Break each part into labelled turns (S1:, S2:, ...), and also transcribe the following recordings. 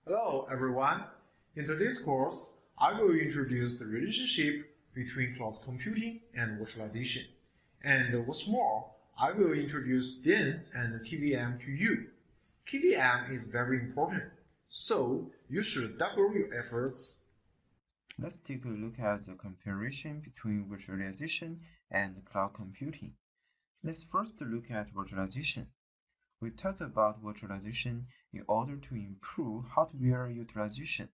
S1: Hello everyone. In today's course, I will introduce the relationship between cloud computing and virtualization. And what's more, I will introduce DIN and KVM to you. KVM is very important, so you should double your efforts.
S2: Let's take a look at the comparison between virtualization and cloud computing. Let's first look at virtualization. We talk about virtualization in order to improve hardware utilization.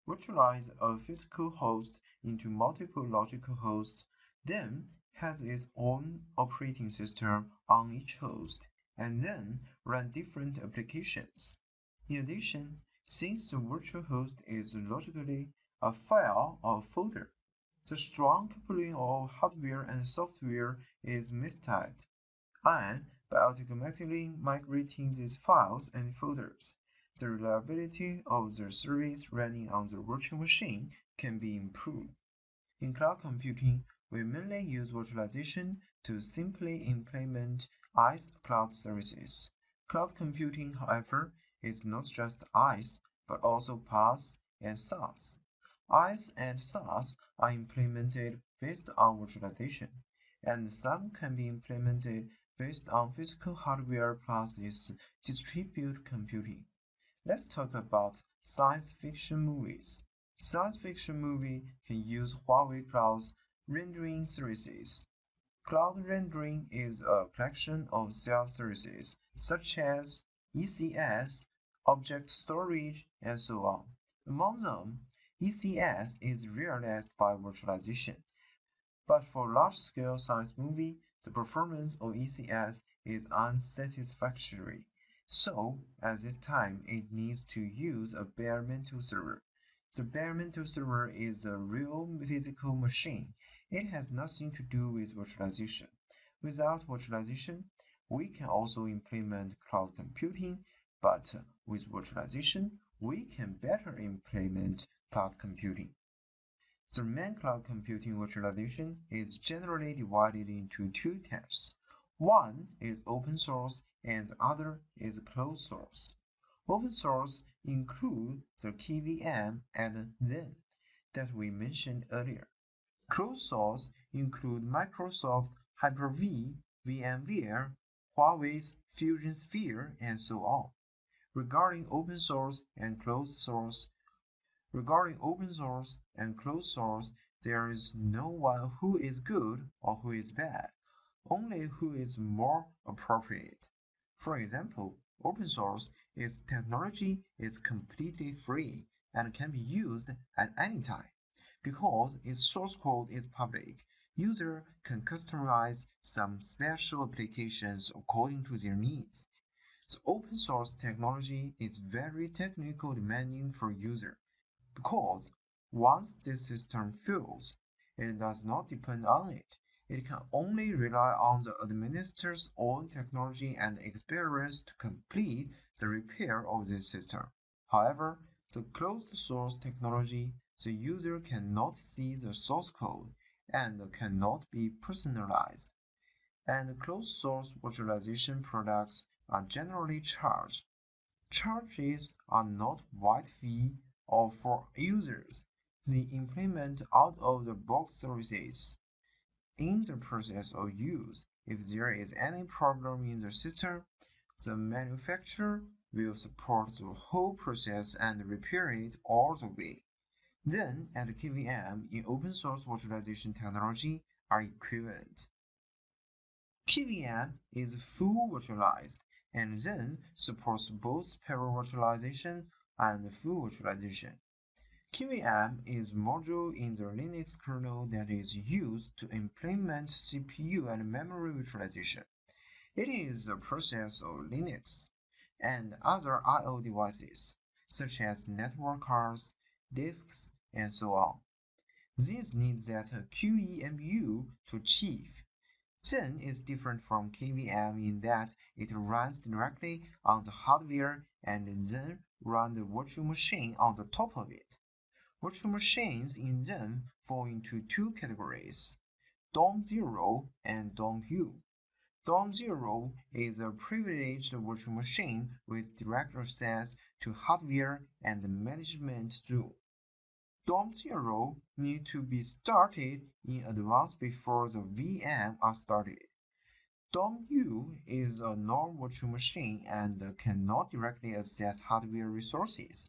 S2: Virtualize a physical host into multiple logical hosts, then has its own operating system on each host, and then run different applications. In addition, since the virtual host is logically a file or folder, the strong coupling of hardware and software is mistimed, and by automatically migrating these files and folders, the reliability of the service running on the virtual machine can be improved. In cloud computing, we mainly use virtualization to simply implement IaaS cloud services. Cloud computing, however, is not just IaaS, but also PaaS and SaaS. IaaS and SaaS are implemented based on virtualization, and some can be implemented based on physical hardware plus its distributed computing. Let's talk about science fiction movies. Science fiction movie can use Huawei Cloud's rendering services. Cloud rendering is a collection of self-services such as ECS, object storage, and so on. Among them, ECS is realized by virtualization. But for large-scale science movie, the performance of ECS is unsatisfactory. So, at this time, it needs to use a bare metal server. The bare metal server is a real physical machine. It has nothing to do with virtualization. Without virtualization, we can also implement cloud computing, but with virtualization, we can better implement cloud computing. The main cloud computing virtualization is generally divided into two types. One is open source and the other is closed source. Open source include the KVM and DIN that we mentioned earlier. Closed source include Microsoft Hyper-V, VMware, Huawei's FusionSphere, and so on. Regarding open source and closed source, there is no one who is good or who is bad, only who is more appropriate. For example, open source technology is completely free and can be used at any time. Because its source code is public, users can customize some special applications according to their needs. The open source technology is very technical demanding for users because once this system fails, it does not depend on it. It can only rely on the administrator's own technology and experience to complete the repair of this system. However, the closed source technology, the user cannot see the source code and cannot be personalized. And closed source virtualization products are generally charged. Charges are not wide fee or for users. They implement out-of-the-box services. In the process of use, if there is any problem in the system, the manufacturer will support the whole process and repair it all the way. DIN and KVM in open source virtualization technology are equivalent. KVM is full virtualized and then supports both parallel virtualization and full virtualization. KVM is a module in the Linux kernel that is used to implement CPU and memory virtualization. It is a process of Linux and other I/O devices, such as network cards, disks, and so on. These need that QEMU to achieve. DIN is different from KVM in that it runs directly on the hardware and then runs the virtual machine on the top of it. Virtual machines in DIN fall into two categories, DOM0 and DOM-U. DOM0 is a privileged virtual machine with direct access to hardware and management rule. DOM0 need to be started in advance before the VM are started. DOM-U is a non-virtual machine and cannot directly access hardware resources.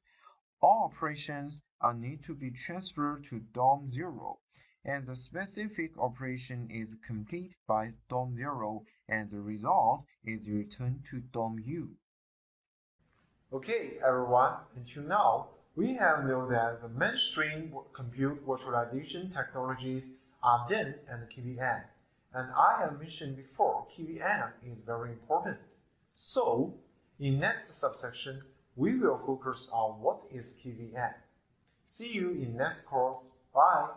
S2: All operations need to be transferred to DOM0, and the specific operation is complete by DOM0, and the result is returned to DOM-U.
S1: Okay, everyone, until now, we have known that the mainstream compute virtualization technologies are DIN and KVM. And I have mentioned before, KVM is very important. So, in next subsection, we will focus on what is KVM. See you in next course. Bye.